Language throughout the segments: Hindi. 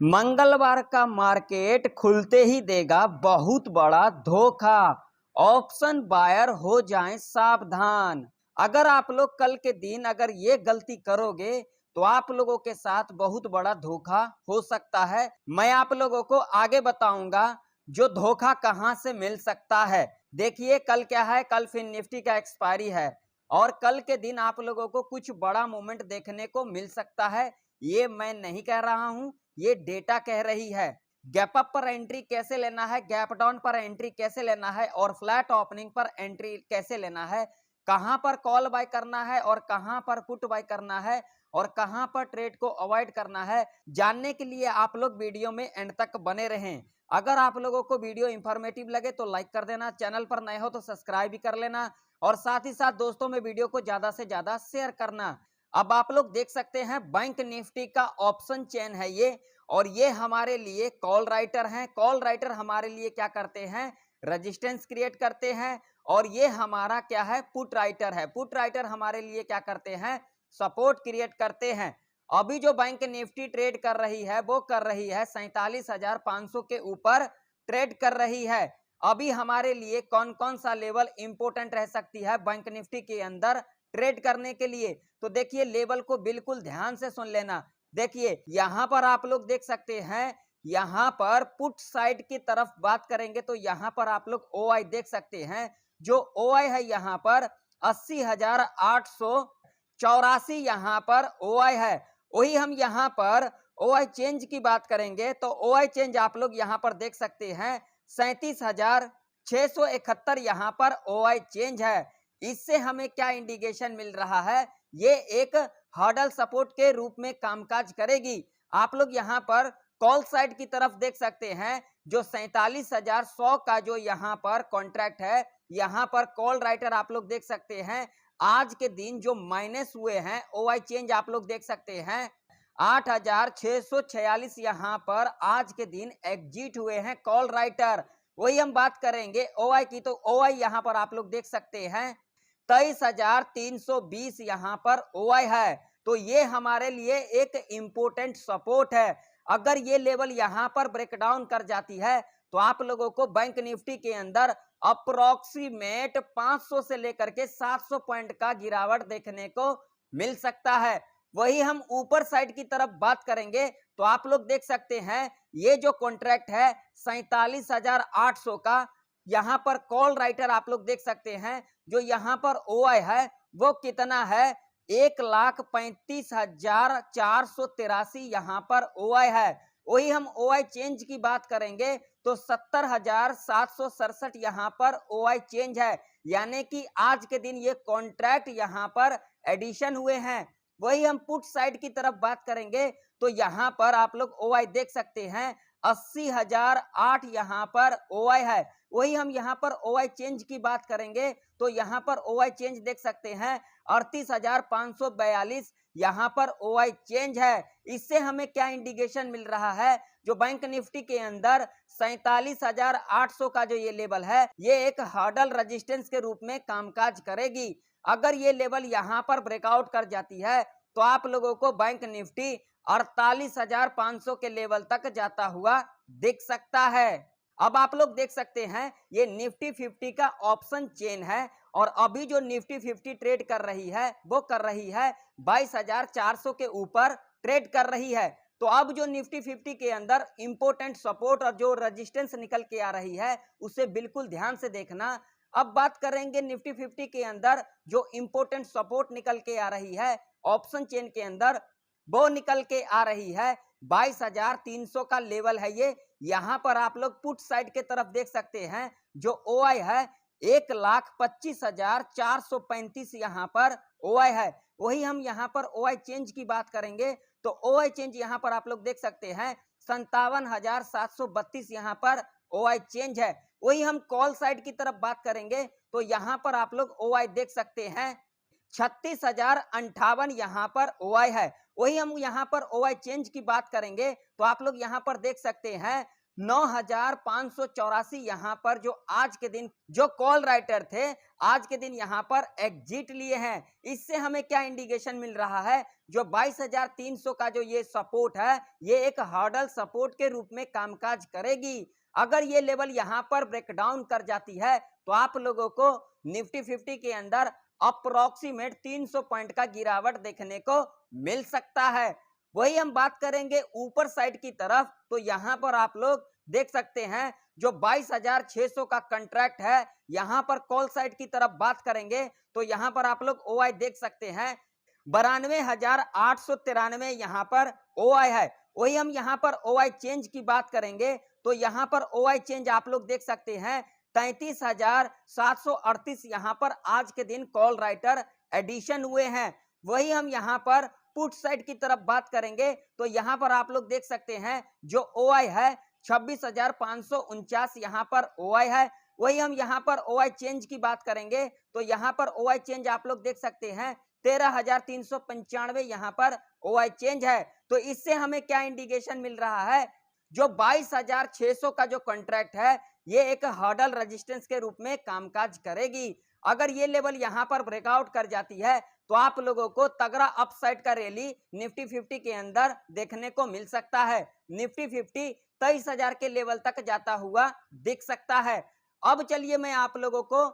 मंगलवार का मार्केट खुलते ही देगा बहुत बड़ा धोखा। ऑप्शन बायर हो जाएं सावधान। अगर आप लोग कल के दिन अगर ये गलती करोगे तो आप लोगों के साथ बहुत बड़ा धोखा हो सकता है। मैं आप लोगों को आगे बताऊंगा जो धोखा कहां से मिल सकता है। देखिए कल क्या है, कल फिर निफ्टी का एक्सपायरी है और कल के दिन आप लोगों को कुछ बड़ा मूवमेंट देखने को मिल सकता है। ये मैं नहीं कह रहा हूं, ये डेटा कह रही है। गैप अप पर एंट्री कैसे लेना है, गैप डाउन पर एंट्री कैसे लेना है और फ्लैट ओपनिंग पर एंट्री कैसे लेना है, कहां पर कॉल बाय करना है और कहां पर पुट बाय करना है और कहां पर ट्रेड को अवॉइड करना है, जानने के लिए आप लोग वीडियो में एंड तक बने रहें। अगर आप लोगों को वीडियो इंफॉर्मेटिव लगे तो लाइक कर देना, चैनल पर नए हो तो सब्सक्राइब भी कर लेना और साथ ही साथ दोस्तों में वीडियो को ज्यादा से ज्यादा शेयर करना। अब आप लोग देख सकते हैं बैंक निफ्टी का ऑप्शन चेन है ये, और ये हमारे लिए कॉल राइटर हैं। कॉल राइटर हमारे लिए क्या करते हैं, रेजिस्टेंस क्रिएट करते हैं। और ये हमारा क्या है, पुट राइटर है। पुट राइटर हमारे लिए क्या करते हैं, सपोर्ट क्रिएट करते हैं। अभी जो बैंक निफ्टी ट्रेड कर रही है वो कर रही है 47,500 के ऊपर ट्रेड कर रही है। अभी हमारे लिए कौन कौन सा लेवल इंपोर्टेंट रह सकती है बैंक निफ्टी के अंदर ट्रेड करने के लिए, तो देखिए लेवल को बिल्कुल ध्यान से सुन लेना। देखिए यहां पर आप लोग देख सकते हैं, यहां पर पुट साइड की तरफ बात करेंगे तो यहां पर आप लोग ओआई देख सकते हैं। जो ओआई है यहां पर 80,884 यहां पर ओआई है। वही हम यहां पर ओआई चेंज की बात करेंगे तो ओआई चेंज आप लोग यहां पर देख सकते हैं 37,671 यहां पर ओआई चेंज है। इससे हमें क्या इंडिकेशन मिल रहा है, ये एक हर्डल सपोर्ट के रूप में कामकाज करेगी। आप लोग यहां पर कॉल साइड की तरफ देख सकते हैं, जो 47,100 का जो यहां पर कॉन्ट्रैक्ट है, यहां पर कॉल राइटर आप लोग देख सकते हैं। आज के दिन जो माइनस हुए हैं ओआई चेंज आप लोग देख सकते हैं 8,646 यहां पर आज के दिन एग्जिट हुए हैं कॉल राइटर। वही हम बात करेंगे ओआई की, तो ओआई यहां पर आप लोग देख सकते हैं 23,320 यहां पर ओआई है। तो ये हमारे लिए एक इंपोर्टेंट सपोर्ट है। अगर ये लेवल यहां पर ब्रेकडाउन कर जाती है तो आप लोगों को बैंक निफ्टी के अंदर अप्रोक्सीमेट 500 से लेकर के 700 पॉइंट का गिरावट देखने को मिल सकता है। वही हम ऊपर साइड की तरफ बात करेंगे तो आप लोग देख सकते हैं, ये जो कॉन्ट्रैक्ट है 47,800 का, यहां पर कॉल राइटर आप लोग देख सकते हैं, जो यहां पर ओआई है वो कितना है, 1,35,483 यहां पर ओआई है। वही हम ओआई चेंज की बात करेंगे तो 70,767 यहां पर ओआई चेंज है। यानी कि आज के दिन ये कॉन्ट्रैक्ट यहां पर एडिशन हुए हैं। वही हम पुट साइड की तरफ बात करेंगे तो यहां पर आप लोग ओआई देख सकते हैं 80,008 यहां पर ओआई है। वही हम यहां पर ओआई चेंज की बात करेंगे तो यहां पर ओआई चेंज देख सकते हैं 38,542 यहां पर ओआई चेंज है। इससे हमें क्या इंडिकेशन मिल रहा है, जो बैंक निफ्टी के अंदर 47,800 का जो ये लेवल है, ये एक हर्डल रेजिस्टेंस के रूप में कामकाज करेगी। अगर ये लेवल यहां पर ब्रेकआउट कर जाती है तो आप लोगों को बैंक निफ्टी 48,500 के लेवल तक जाता हुआ दिख सकता है। अब आप लोग देख सकते हैं, ये निफ्टी 50 का ऑप्शन चेन है और अभी जो निफ्टी 50 ट्रेड कर रही है वो कर रही है 22,400 के ऊपर ट्रेड कर रही है। तो अब जो निफ्टी 50 के अंदर इंपोर्टेंट सपोर्ट और जो रेजिस्टेंस निकल के आ रही है उसे बिल्कुल ध्यान से देखना। अब बात करेंगे निफ्टी 50 के अंदर जो इंपोर्टेंट सपोर्ट निकल के आ रही है ऑप्शन चेन के अंदर, वो निकल के आ रही है 22,300 का लेवल है ये। यहां पर आप लोग पुट साइड के तरफ देख सकते हैं, जो ओआई है 1,25,435 यहां पर ओआई है। वही हम यहां पर ओआई चेंज की बात करेंगे तो ओआई चेंज यहां पर आप लोग देख सकते हैं 57,732 यहां पर ओआई चेंज है। वही हम कॉल साइड की तरफ बात करेंगे तो यहां पर आप लोग ओआई देख सकते हैं 36,058 यहां पर ओआई है। वही हम यहां पर ओआई चेंज की बात करेंगे तो आप लोग यहां पर देख सकते हैं 9,584 यहाँ पर जो आज के दिन जो कॉल राइटर थे आज के दिन यहाँ पर एग्जिट लिए हैं। इससे हमें क्या इंडिकेशन मिल रहा है, जो 22,300 का जो ये सपोर्ट है ये एक हर्डल सपोर्ट के रूप में कामकाज करेगी। अगर ये लेवल यहाँ पर ब्रेकडाउन कर जाती है तो आप लोगों को निफ्टी 50 के अंदर अप्रोक्सीमेट 300 पॉइंट का गिरावट देखने को मिल सकता है। वही हम बात करेंगे ऊपर साइड की तरफ, तो यहाँ पर आप लोग देख सकते हैं जो 22,600 का कंट्रैक्ट है। यहाँ पर कॉल साइड की तरफ बात करेंगे तो यहाँ पर आप लोग ओआई देख सकते हैं 92,893 यहाँ पर ओआई है। वही हम यहाँ पर ओआई चेंज की बात करेंगे तो यहाँ पर ओआई चेंज आप लोग देख सकते हैं 33,738 यहाँ पर आज के दिन कॉल राइटर एडिशन हुए हैं। वही हम यहाँ पर पुट साइड की तरफ बात करेंगे तो यहाँ पर आप लोग देख सकते हैं जो ओआई है 26,549 यहाँ पर ओआई है। वही हम यहाँ पर ओआई चेंज की बात करेंगे तो यहाँ पर ओआई चेंज आप लोग देख सकते हैं 13,395 यहाँ पर ओआई चेंज है। तो इससे हमें क्या इंडिकेशन मिल रहा है, जो 22,600 का जो कॉन्ट्रैक्ट है ये एक हर्डल रेजिस्टेंस के रूप में कामकाज करेगी। अगर ये लेवल यहाँ पर ब्रेकआउट कर जाती है तो आप लोगों को तगड़ा अपसाइड का रैली निफ्टी 50 के अंदर देखने को मिल सकता है। निफ्टी 50 23,000 के लेवल तक जाता हुआ दिख सकता है। अब चलिए मैं आप लोगों को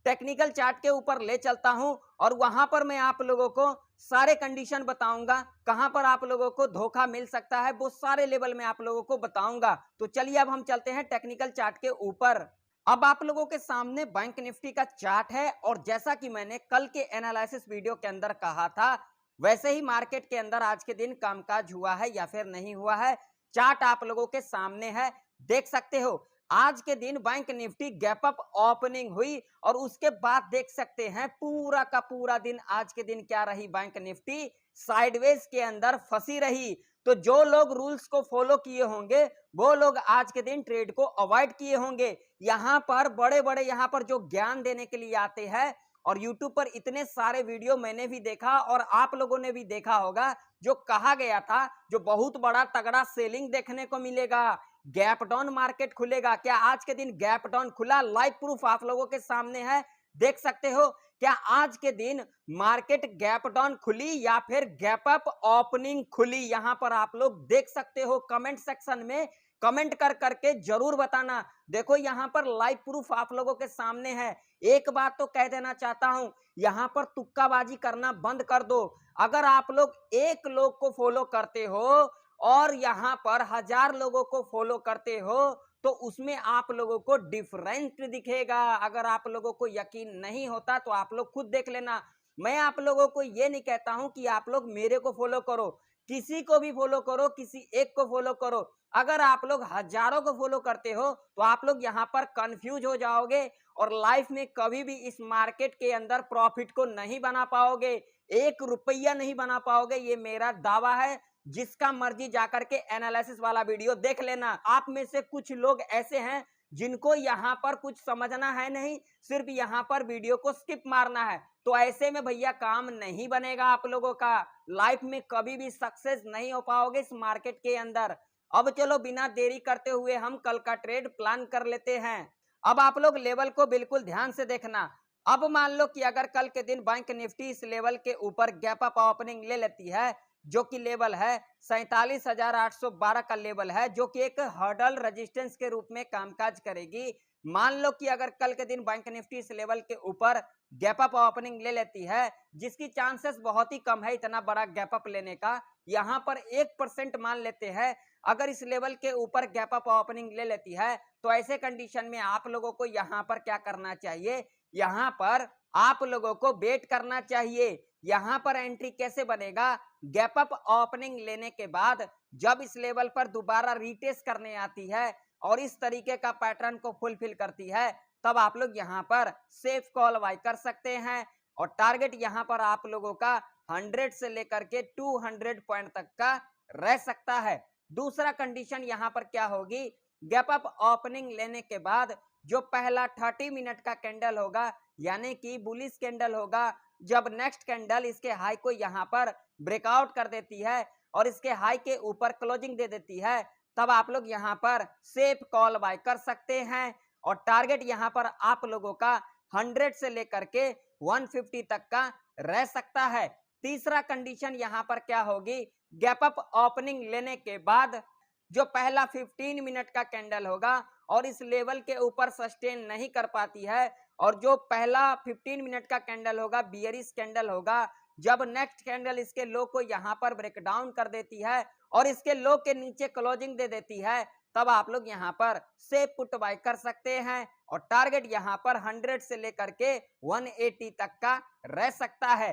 टेक्निकल चार्ट के ऊपर ले चलता हूं और वहां पर मैं आप लोगों को सारे कंडीशन बताऊंगा, कहां पर आप लोगों को धोखा मिल सकता है वो सारे लेवल में आप लोगों को बताऊंगा। तो चलिए अब हम चलते हैं टेक्निकल चार्ट के ऊपर। अब आप लोगों के सामने बैंक निफ्टी का चार्ट है और जैसा कि मैंने कल के एनालिसिस वीडियो के अंदर कहा था वैसे ही मार्केट के अंदर आज के दिन कामकाज हुआ है या फिर नहीं हुआ है, चार्ट आप लोगों के सामने है, देख सकते हो। आज के दिन bank Nifty gap up opening हुई और उसके बाद देख सकते हैं पूरा का पूरा दिन आज के दिन क्या रही, बैंक निफ्टी साइडवेज के अंदर फंसी रही। तो जो लोग रूल्स को फॉलो किए होंगे वो लोग आज के दिन ट्रेड को अवॉइड किए होंगे। यहाँ पर बड़े बड़े यहाँ पर जो ज्ञान देने के लिए आते हैं और यूट्यूब पर इतने सारे वीडियो मैंने भी देखा और आप लोगों ने भी देखा होगा, जो कहा गया था जो बहुत बड़ा तगड़ा सेलिंग देखने को मिलेगा, गैप डाउन मार्केट खुलेगा। क्या आज के दिन गैप डाउन खुला? लाइव प्रूफ आप लोगों के सामने है, देख सकते हो। क्या आज के दिन मार्केट गैप डाउन खुली या फिर गैप अप ओपनिंग खुली? यहां पर आप लोग देख सकते हो। कमेंट सेक्शन में कमेंट कर करके जरूर बताना। देखो यहां पर लाइव प्रूफ आप लोगों के सामने है। एक बात तो कह देना चाहता हूं, यहां पर तुक्काबाजी करना बंद कर दो। अगर आप लोग एक लोग को फॉलो करते हो और यहां पर 1000 लोगों को फॉलो करते हो तो उसमें आप लोगों को डिफरेंट दिखेगा। अगर आप लोगों को यकीन नहीं होता तो आप लोग खुद देख लेना। मैं आप लोगों को ये नहीं कहता हूं कि आप लोग मेरे को फॉलो करो, किसी को भी फॉलो करो, किसी एक को फॉलो करो। अगर आप लोग हजारों को फॉलो करते हो तो आप लोग यहाँ पर कंफ्यूज हो जाओगे और लाइफ में कभी भी इस मार्केट के अंदर प्रॉफिट को नहीं बना पाओगे, 1 रुपया नहीं बना पाओगे। ये मेरा दावा है। जिसका मर्जी जाकर के एनालिसिस वाला वीडियो देख लेना। आप में से कुछ लोग ऐसे हैं जिनको यहाँ पर कुछ समझना है नहीं, सिर्फ यहाँ पर वीडियो को स्किप मारना है। तो ऐसे में भैया काम नहीं बनेगा आप लोगों का, लाइफ में कभी भी सक्सेस नहीं हो पाओगे इस मार्केट के अंदर। अब चलो बिना देरी करते हुए हम कल का ट्रेड प्लान कर लेते हैं। अब आप लोग लेवल को बिल्कुल ध्यान से देखना। अब मान लो कि अगर कल के दिन बैंक निफ्टी इस लेवल के ऊपर गैप अप ओपनिंग ले लेती है, जो कि लेवल है 47,812 का लेवल है, जो कि एक हर्डल रेजिस्टेंस के रूप में कामकाज करेगी। मान लो कि अगर कल के दिन बैंक निफ्टी इस लेवल के ऊपर गैप अप ओपनिंग ले लेती है, जिसकी चांसेस बहुत ही कम है इतना बड़ा गैप अप लेने का, यहाँ पर 1% मान लेते हैं। अगर इस लेवल के ऊपर गैप अप ओपनिंग ले लेती है तो ऐसे कंडीशन में आप लोगों को यहाँ पर क्या करना चाहिए, यहाँ पर आप लोगों को वेट करना चाहिए। यहाँ पर एंट्री कैसे बनेगा, गैप अप ओपनिंग लेने के बाद जब इस लेवल पर दोबारा रीटेस्ट करने आती है और इस तरीके का पैटर्न को फुलफिल करती है, तब आप लोग यहाँ पर सेफ कॉल बाय कर सकते हैं। और टारगेट यहाँ पर आप लोगों का 100 से लेकर के 200 पॉइंट तक का रह सकता है। दूसरा कंडीशन यहाँ पर क्या होगी, गैप अप ओपनिंग लेने के बाद जो पहला 30 मिनट का कैंडल होगा, यानी कि बुलिश कैंडल होगा, जब नेक्स्ट कैंडल इसके हाई को यहाँ पर ब्रेकआउट कर देती है और इसके हाई के ऊपर क्लोजिंग दे देती है, तब आप लोग यहाँ पर सेफ कॉल बाय कर सकते हैं। और टारगेट यहाँ पर आप लोगों का 100 से लेकर के 150 तक का रह सकता है। तीसरा कंडीशन यहाँ पर क्या होगी, गैप अप ओपनिंग लेने के बाद जो पहला 15 मिनट का कैंडल होगा और इस लेवल के ऊपर सस्टेन नहीं कर पाती है, और जो पहला 15 मिनट का कैंडल होगा बियरिश कैंडल होगा, जब नेक्स्ट कैंडल इसके लो को यहाँ पर ब्रेक डाउन कर देती है और इसके लो के नीचे क्लोजिंग दे देती है, तब आप लोग यहाँ पर सेफ पुट बाय कर सकते हैं। और टारगेट यहाँ पर 100 से लेकर के 180 तक का रह सकता है।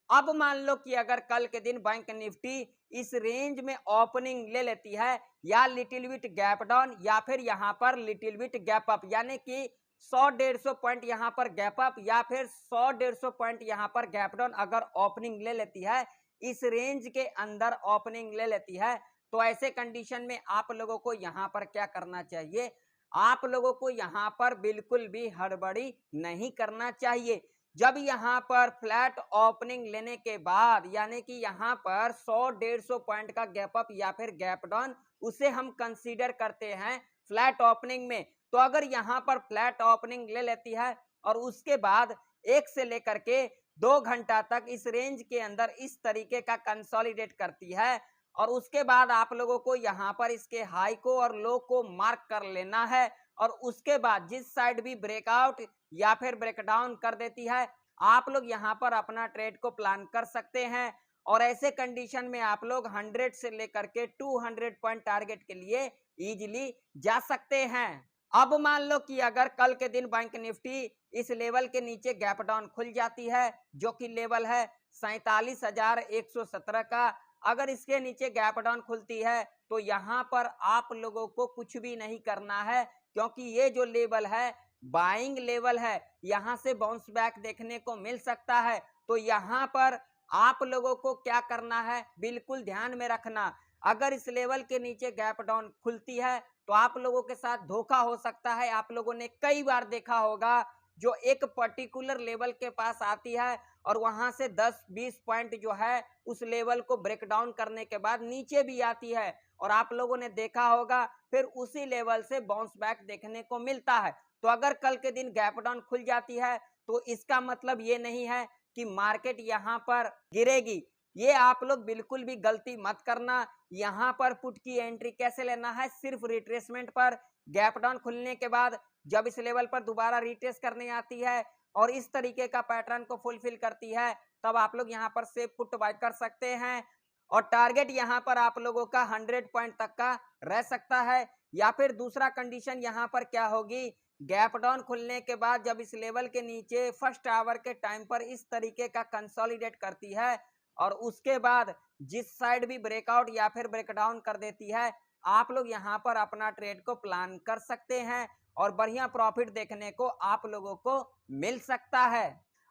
अब मान लो कि अगर कल के दिन बैंक निफ्टी इस रेंज में ओपनिंग ले लेती है, या लिटिल बिट गैप डाउन या फिर यहाँ पर लिटिल बिट गैप अप, यानी कि 100-150 पॉइंट यहाँ पर गैप अप या फिर 100-150 पॉइंट यहाँ पर गैप डाउन अगर ओपनिंग ले लेती है, इस रेंज के अंदर ओपनिंग ले लेती है, तो ऐसे कंडीशन में आप लोगों को यहाँ पर क्या करना चाहिए, आप लोगों को यहाँ पर बिल्कुल भी हड़बड़ी नहीं करना चाहिए। जब यहाँ पर फ्लैट ओपनिंग लेने के बाद, यानी कि यहाँ पर 100-150 पॉइंट का गैप अप या फिर गैप डाउन, उसे हम कंसीडर करते हैं फ्लैट ओपनिंग में। तो अगर यहाँ पर फ्लैट ओपनिंग ले लेती है और उसके बाद 1 से लेकर के 2 घंटा तक इस रेंज के अंदर इस तरीके का कंसोलिडेट करती है, और उसके बाद आप लोगों को यहाँ पर इसके हाई को और लो को मार्क कर लेना है, और उसके बाद जिस साइड भी ब्रेकआउट या फिर ब्रेकडाउन कर देती है, आप लोग यहाँ पर अपना ट्रेड को प्लान कर सकते हैं। और ऐसे कंडीशन में आप लोग 100 से लेकर के 200 पॉइंट टारगेट के लिए इजीली जा सकते हैं। अब मान लो कि अगर कल के दिन बैंक निफ्टी इस लेवल के नीचे गैप डाउन खुल जाती है, जो कि लेवल है 47,117 का, अगर इसके नीचे गैप डाउन खुलती है तो यहाँ पर आप लोगों को कुछ भी नहीं करना है, क्योंकि ये जो लेवल है बाइंग लेवल है, यहाँ से बाउंस बैक देखने को मिल सकता है। तो यहाँ पर आप लोगों को क्या करना है, बिल्कुल ध्यान में रखना, अगर इस लेवल के नीचे गैप डाउन खुलती है तो आप लोगों के साथ धोखा हो सकता है। आप लोगों ने कई बार देखा होगा, जो एक पर्टिकुलर लेवल के पास आती है और वहां से 10-20 पॉइंट जो है उस लेवल को ब्रेक डाउन करने के बाद नीचे भी आती है, और आप लोगों ने देखा होगा फिर उसी लेवल से बाउंस बैक देखने को मिलता है। तो अगर कल के दिन गैप डाउन खुल जाती है तो इसका मतलब ये नहीं है कि मार्केट यहाँ पर गिरेगी, ये आप लोग बिल्कुल भी गलती मत करना। यहाँ पर पुट की एंट्री कैसे लेना है, सिर्फ रिट्रेसमेंट पर, गैप डाउन खुलने के बाद जब इस लेवल पर दोबारा रिट्रेस करने आती है और इस तरीके का पैटर्न को फुलफिल करती है, तब आप लोग यहाँ पर सेफ पुट बाय कर सकते हैं। और टारगेट यहाँ पर आप लोगों का 100 पॉइंट तक का रह सकता है। या फिर दूसरा कंडीशन यहाँ पर क्या होगी, गैप डाउन खुलने के बाद जब इस लेवल के नीचे फर्स्ट आवर के टाइम पर इस तरीके का कंसोलिडेट करती है और उसके बाद जिस साइड भी ब्रेकआउट या फिर ब्रेकडाउन कर देती है, आप लोग यहाँ पर अपना ट्रेड को प्लान कर सकते हैं और बढ़िया प्रॉफिट देखने को आप लोगों को मिल सकता है।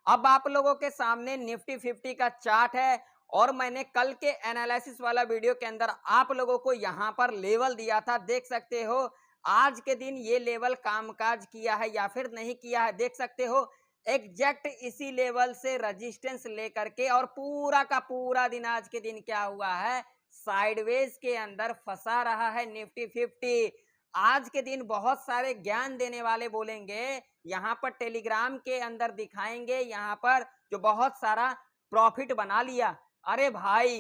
अब आप लोगों के सामने निफ्टी 50 का चार्ट है, और मैंने कल के एनालिसिस वाला वीडियो के अंदर आप लोगों को यहाँ पर लेवल दिया था, देख सकते हो आज के दिन ये लेवल कामकाज किया है या फिर नहीं किया है, देख सकते हो एग्जैक्ट इसी लेवल से रेजिस्टेंस लेकर के, और पूरा का पूरा दिन आज के दिन क्या हुआ है, साइडवेज के अंदर फंसा रहा है निफ्टी 50। आज के दिन बहुत सारे ज्ञान देने वाले बोलेंगे, यहाँ पर टेलीग्राम के अंदर दिखाएंगे यहाँ पर जो बहुत सारा प्रॉफिट बना लिया। अरे भाई,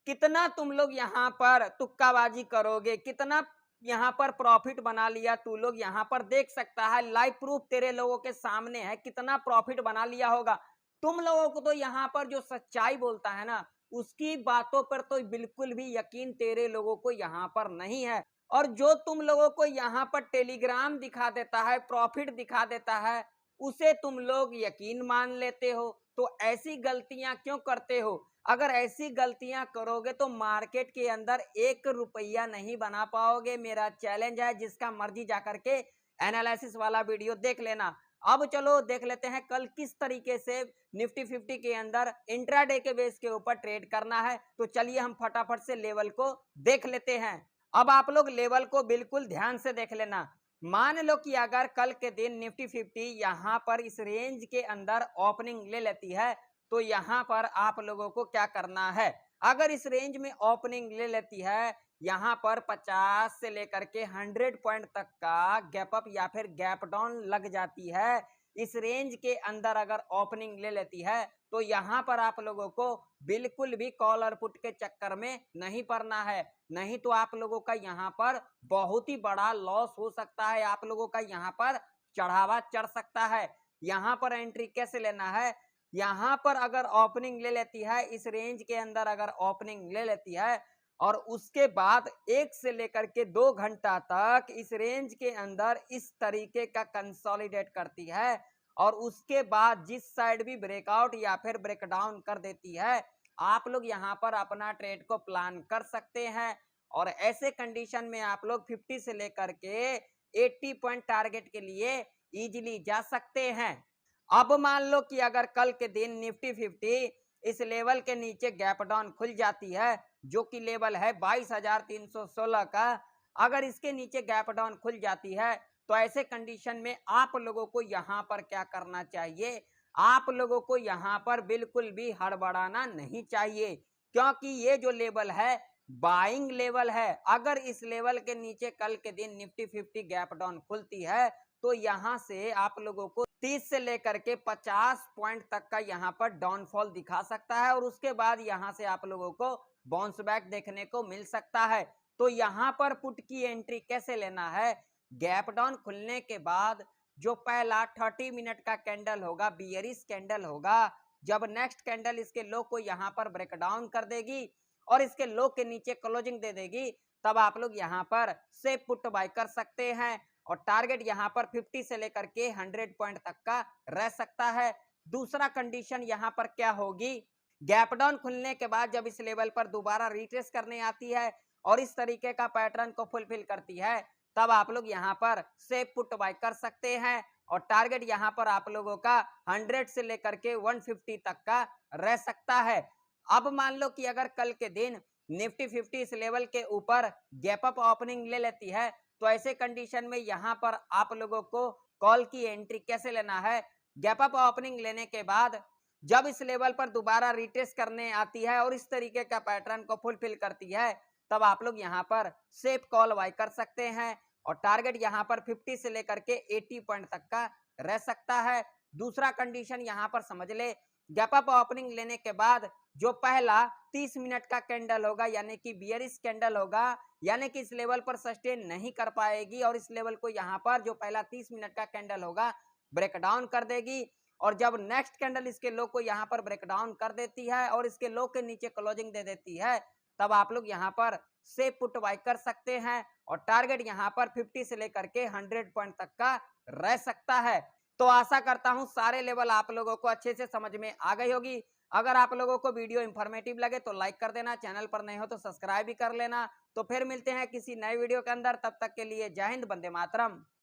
कितना तुम लोग यहाँ पर तुक्काबाजी करोगे, कितना यहाँ पर प्रॉफिट बना लिया तू लोग, यहाँ पर देख सकता है लाइव प्रूफ तेरे लोगों के सामने है, कितना प्रॉफिट बना लिया होगा। तुम लोगों को तो यहाँ पर जो सच्चाई बोलता है ना, उसकी बातों पर तो बिल्कुल भी यकीन तेरे लोगों को यहाँ पर नहीं है, और जो तुम लोगों को यहाँ पर टेलीग्राम दिखा देता है, प्रॉफिट दिखा देता है, उसे तुम लोग यकीन मान लेते हो। तो ऐसी गलतियां क्यों करते हो? अगर ऐसी गलतियां करोगे तो मार्केट के अंदर 1 रुपया नहीं बना पाओगे। मेरा चैलेंज है, जिसका मर्जी जाकर के एनालिसिस वाला वीडियो देख लेना। अब चलो देख लेते हैं कल किस तरीके से निफ्टी 50 के अंदर इंट्राडे के बेस के ऊपर ट्रेड करना है। तो चलिए हम फटाफट से लेवल को देख लेते हैं। अब आप लोग लेवल को बिल्कुल ध्यान से देख लेना। मान लो कि अगर कल के दिन निफ्टी 50 यहाँ पर इस रेंज के अंदर ओपनिंग ले लेती है, तो यहाँ पर आप लोगों को क्या करना है, अगर इस रेंज में ओपनिंग ले लेती है यहाँ पर 50 से लेकर के 100 पॉइंट तक का गैप अप या फिर गैप डाउन लग जाती है। इस रेंज के अंदर अगर ओपनिंग ले लेती है तो यहाँ पर आप लोगों को बिल्कुल भी कॉल और पुट के चक्कर में नहीं पड़ना है, नहीं तो आप लोगों का यहाँ पर बहुत ही बड़ा लॉस हो सकता है, आप लोगों का यहाँ पर चढ़ावा चढ़ सकता है। यहाँ पर एंट्री कैसे लेना है, यहाँ पर अगर ओपनिंग ले लेती है, इस रेंज के अंदर अगर ओपनिंग ले लेती है और उसके बाद 1 से लेकर के 2 घंटा तक इस रेंज के अंदर इस तरीके का कंसोलिडेट करती है और उसके बाद जिस साइड भी ब्रेकआउट या फिर ब्रेकडाउन कर देती है, आप लोग यहाँ पर अपना ट्रेड को प्लान कर सकते हैं और ऐसे कंडीशन में आप लोग 50 से लेकर के 80 पॉइंट टारगेट के लिए इजीली जा सकते हैं। अब मान लो कि अगर कल के दिन निफ्टी 50 इस लेवल के नीचे गैप डाउन खुल जाती है, जो कि लेवल है 22,316 का, अगर इसके नीचे गैप डाउन खुल जाती है तो ऐसे कंडीशन में आप लोगों को यहाँ पर क्या करना चाहिए, आप लोगों को यहाँ पर बिल्कुल भी हड़बड़ाना नहीं चाहिए, क्योंकि ये जो लेवल है बाइंग लेवल है। अगर इस लेवल के नीचे कल के दिन निफ्टी 50 गैप डाउन खुलती है तो यहाँ से आप लोगों को 30 से लेकर के 50 पॉइंट तक का यहाँ पर डाउनफॉल दिखा सकता है और उसके बाद यहाँ से आप लोगों को बाउंस बैक देखने को मिल सकता है। तो यहाँ पर पुट की एंट्री कैसे लेना है, गैप डाउन खुलने के बाद जो पहला 30 मिनट का कैंडल होगा, बियरिश कैंडल होगा, जब नेक्स्ट कैंडल इसके लो को यहाँ पर ब्रेक डाउन कर देगी और इसके लो के नीचे क्लोजिंग दे देगी, तब आप लोग यहाँ पर से पुट बाय कर सकते हैं और टारगेट यहाँ पर 50 से लेकर के 100 पॉइंट तक का रह सकता है। दूसरा कंडीशन यहाँ पर क्या होगी, गैप डाउन खुलने के बाद जब इस लेवल पर दोबारा रिट्रेस करने आती है और इस तरीके का पैटर्न को फुलफिल करती है, तब आप लोग यहाँ पर से पुट बाय कर सकते हैं और टारगेट यहाँ पर आप लोगों का 100 से लेकर के 150 तक का रह सकता है। अब मान लो कि अगर कल के दिन निफ्टी 50 इस लेवल के ऊपर गैप अप ओपनिंग ले लेती है तो ऐसे कंडीशन में यहाँ पर आप लोगों को कॉल की एंट्री कैसे लेना है, गैप अप ओपनिंग लेने के बाद जब इस लेवल पर दोबारा रिट्रेस करने आती है और इस तरीके का पैटर्न को फुलफिल करती है, तब आप लोग यहाँ पर सेफ कॉल बाय कर सकते हैं और टारगेट यहाँ पर 50 से लेकर के 80 पॉइंट तक का रह सकता है। दूसरा कंडीशन यहाँ पर समझ ले, गैप अप ओपनिंग लेने के बाद जो पहला 30 मिनट का कैंडल होगा यानी कि बियरिश कैंडल होगा, यानी कि इस लेवल पर सस्टेन नहीं कर पाएगी और इस लेवल को यहाँ पर जो पहला 30 मिनट का कैंडल होगा ब्रेक डाउन कर देगी और जब नेक्स्ट कैंडल इसके लो को यहाँ पर ब्रेक डाउन कर देती है और इसके लो के नीचे क्लोजिंग दे देती है, तब आप लोग यहाँ पर से पुट बाय कर सकते हैं और टारगेट यहाँ पर 50 से लेकर के 100 पॉइंट तक का रह सकता है। तो आशा करता हूं सारे लेवल आप लोगों को अच्छे से समझ में आ गई होगी। अगर आप लोगों को वीडियो इंफॉर्मेटिव लगे तो लाइक कर देना, चैनल पर नए हो तो सब्सक्राइब भी कर लेना। तो फिर मिलते हैं किसी नए वीडियो के अंदर, तब तक के लिए जय हिंद, वंदे मातरम।